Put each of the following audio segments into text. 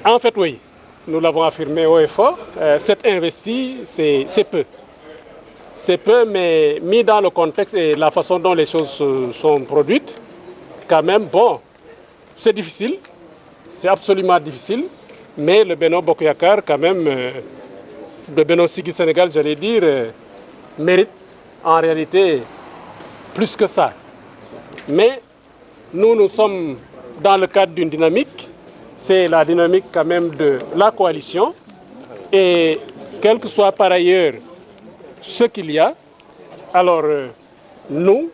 En fait, oui, nous l'avons affirmé haut et fort. Cet investi, c'est peu. C'est peu, mais mis dans le contexte et la façon dont les choses sont produites, quand même, bon, c'est difficile, c'est absolument difficile, mais le Benno Bokk Yakaar, quand même, le Benno Siggil Sénégal, j'allais dire, mérite en réalité plus que ça. Mais nous sommes dans le cadre d'une dynamique, c'est la dynamique quand même de la coalition, et quel que soit par ailleurs ce qu'il y a, alors nous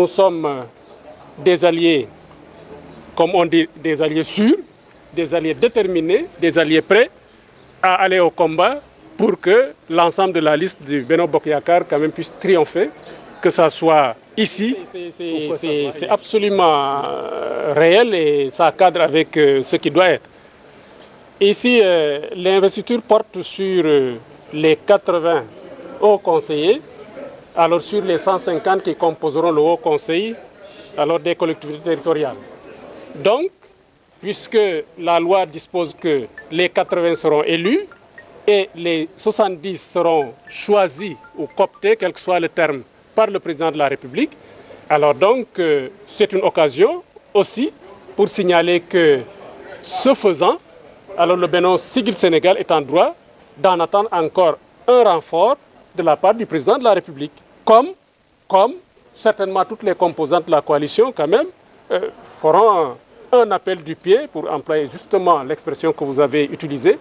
sommes des alliés, comme on dit, des alliés sûrs, des alliés déterminés, des alliés prêts à aller au combat pour que l'ensemble de la liste du Benno Bokk Yakaar quand même puisse triompher, que ça soit ici. C'est absolument réel et ça cadre avec ce qui doit être. Ici, l'investiture porte sur les 80 hauts conseillers, alors sur les 150 qui composeront le haut conseil alors des collectivités territoriales. Donc, puisque la loi dispose que les 80 seront élus et les 70 seront choisis ou cooptés, quel que soit le terme, par le président de la République, alors donc c'est une occasion aussi pour signaler que, ce faisant, alors le Benno Siggil Sénégal est en droit d'en attendre encore un renfort de la part du président de la République, comme certainement toutes les composantes de la coalition quand même feront un appel du pied, pour employer justement l'expression que vous avez utilisée,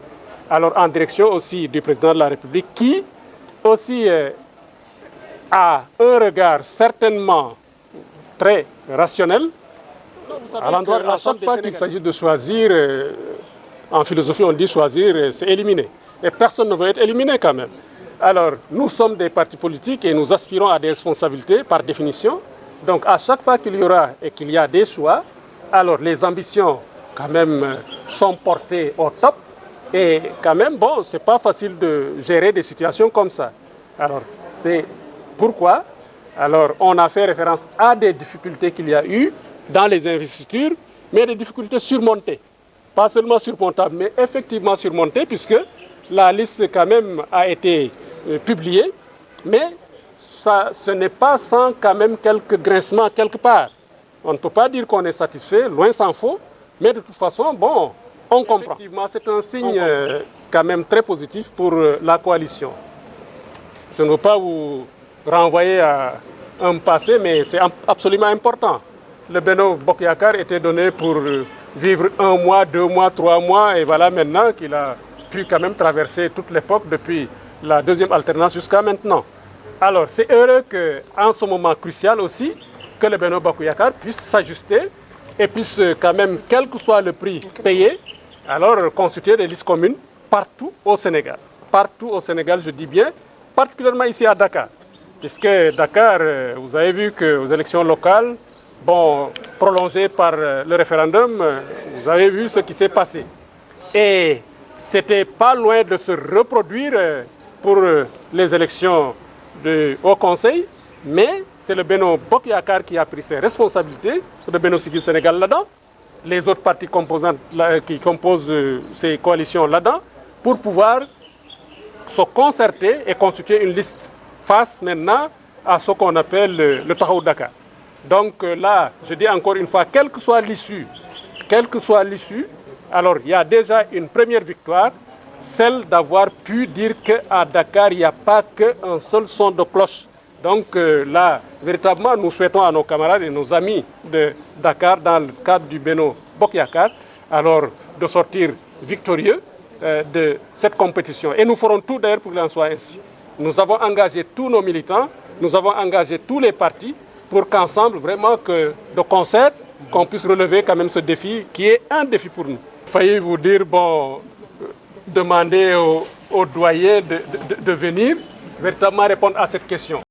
alors en direction aussi du président de la République, qui aussi a un regard certainement très rationnel à l'endroit à chaque fois qu'il s'agit de choisir, en philosophie on dit choisir, c'est éliminer. Et personne ne veut être éliminé quand même. Alors nous sommes des partis politiques et nous aspirons à des responsabilités par définition. Donc à chaque fois qu'il y aura et qu'il y a des choix, alors les ambitions quand même sont portées au top. Et quand même, bon, c'est pas facile de gérer des situations comme ça. Alors c'est pourquoi alors on a fait référence à des difficultés qu'il y a eu dans les investitures, mais des difficultés surmontées. Pas seulement surmontables, mais effectivement surmontées, puisque la liste quand même a été publiée, mais ça, ce n'est pas sans quand même quelques grincements quelque part. On ne peut pas dire qu'on est satisfait, loin s'en faut, mais de toute façon, bon, on comprend. Effectivement, c'est un signe quand même très positif pour la coalition. Je ne veux pas vous renvoyer à un passé, mais c'est absolument important. Le Benno Bokk Yakaar était donné pour vivre 1 mois, 2 mois, 3 mois, et voilà maintenant qu'il a pu quand même traverser toute l'époque depuis la deuxième alternance jusqu'à maintenant. Alors c'est heureux qu'en ce moment crucial aussi, que le Benno Bokk Yakaar puisse s'ajuster et puisse quand même, quel que soit le prix payé, alors constituer des listes communes partout au Sénégal. Partout au Sénégal, je dis bien, particulièrement ici à Dakar. Puisque Dakar, vous avez vu qu'aux élections locales, bon, prolongées par le référendum, vous avez vu ce qui s'est passé. Et c'était pas loin de se reproduire pour les élections au Conseil, mais c'est le Benno Bokk Yakaar qui a pris ses responsabilités, le Benno Siggil Sénégal là-dedans, les autres partis composantes qui composent ces coalitions là-dedans, pour pouvoir se concerter et constituer une liste face maintenant à ce qu'on appelle le Taxawu Dakar. Donc là, je dis encore une fois, quelle que soit l'issue, alors il y a déjà une première victoire, celle d'avoir pu dire qu'à Dakar, il n'y a pas qu'un seul son de cloche. Donc là, véritablement, nous souhaitons à nos camarades et nos amis de Dakar, dans le cadre du Benno Bokk Yakaar, alors de sortir victorieux de cette compétition. Et nous ferons tout d'ailleurs pour qu'il en soit ainsi. Nous avons engagé tous nos militants, nous avons engagé tous les partis pour qu'ensemble, vraiment, que de concert, qu'on puisse relever quand même ce défi qui est un défi pour nous. Failli vous dire, bon, demander au doyen de venir véritablement répondre à cette question.